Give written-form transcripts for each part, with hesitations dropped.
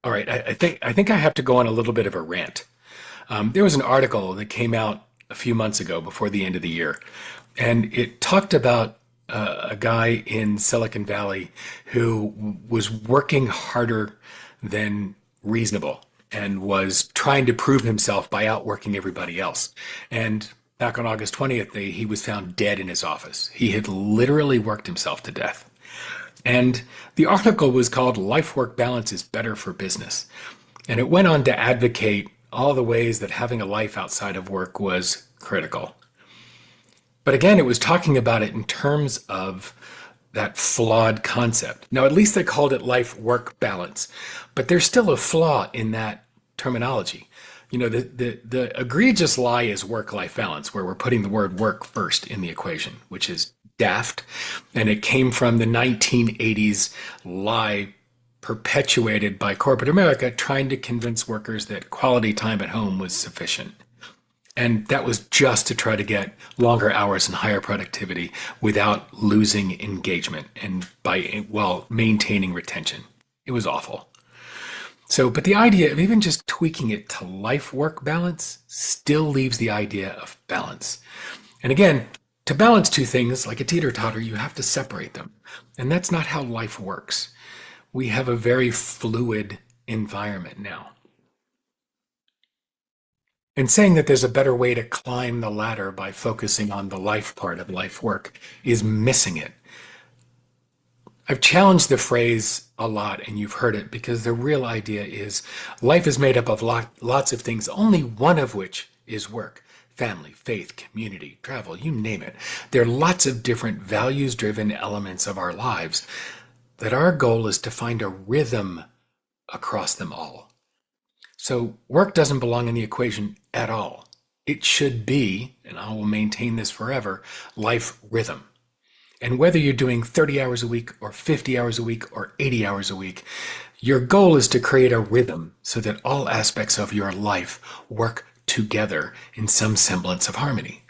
All right, I think I have to go on a little bit of a rant. There was an article that came out a few months ago before the end of the year, and it talked about a guy in Silicon Valley who was working harder than reasonable and was trying to prove himself by outworking everybody else. And back on August 20th, he was found dead in his office. He had literally worked himself to death. And the article was called Life Work Balance is Better for Business. And it went on to advocate all the ways that having a life outside of work was critical. But again, it was talking about it in terms of that flawed concept. Now, at least they called it life work balance, but there's still a flaw in that terminology. The egregious lie is work life balance, where we're putting the word work first in the equation, which is daft. And it came from the 1980s lie perpetuated by corporate America trying to convince workers that quality time at home was sufficient. And that was just to try to get longer hours and higher productivity without losing engagement and while maintaining retention. It was awful. So, but the idea of even just tweaking it to life work balance still leaves the idea of balance. And again, to balance two things like a teeter-totter, you have to separate them. And that's not how life works. We have a very fluid environment now. And saying that there's a better way to climb the ladder by focusing on the life part of life work is missing it. I've challenged the phrase a lot, and you've heard it, because the real idea is life is made up of lots of things, only one of which is work. Family, faith, community, travel, you name it. There are lots of different values-driven elements of our lives that our goal is to find a rhythm across them all. So work doesn't belong in the equation at all. It should be, and I will maintain this forever, life rhythm. And whether you're doing 30 hours a week or 50 hours a week or 80 hours a week, your goal is to create a rhythm so that all aspects of your life work together in some semblance of harmony.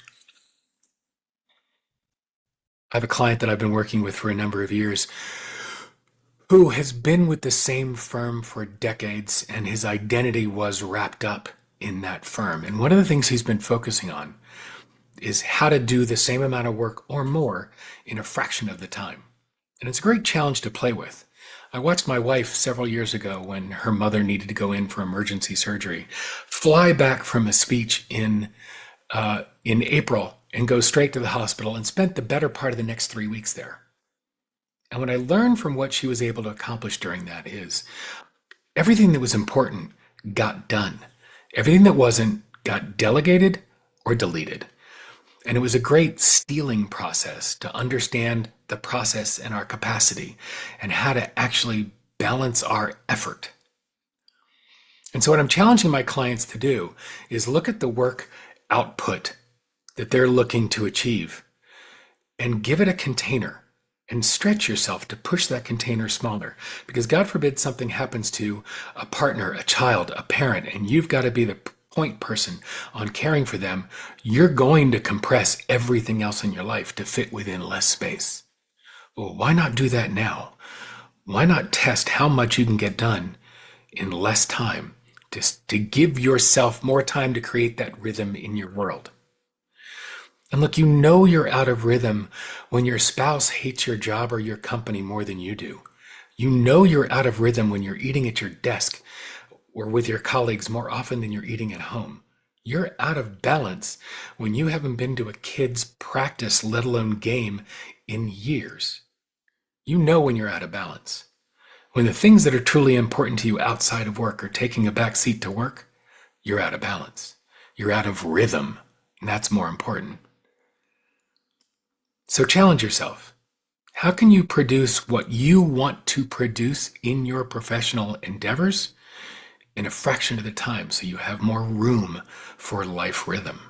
I have a client that I've been working with for a number of years who has been with the same firm for decades, and his identity was wrapped up in that firm. And one of the things he's been focusing on is how to do the same amount of work or more in a fraction of the time. And it's a great challenge to play with. I watched my wife several years ago when her mother needed to go in for emergency surgery, fly back from a speech in April and go straight to the hospital, and spent the better part of the next 3 weeks there. And what I learned from what she was able to accomplish during that is everything that was important got done. Everything that wasn't got delegated or deleted. And it was a great stealing process to understand the process and our capacity and how to actually balance our effort. And so what I'm challenging my clients to do is look at the work output that they're looking to achieve and give it a container and stretch yourself to push that container smaller. Because God forbid something happens to a partner, a child, a parent, and you've got to be the point person on caring for them, you're going to compress everything else in your life to fit within less space. Well, why not do that now? Why not test how much you can get done in less time, just to give yourself more time to create that rhythm in your world? And look, you know you're out of rhythm when your spouse hates your job or your company more than you do. You know you're out of rhythm when you're eating at your desk or with your colleagues more often than you're eating at home. You're out of balance when you haven't been to a kid's practice, let alone game, in years. You know when you're out of balance. When the things that are truly important to you outside of work are taking a back seat to work, you're out of balance. You're out of rhythm, and that's more important. So challenge yourself. How can you produce what you want to produce in your professional endeavors in a fraction of the time so you have more room for life rhythm?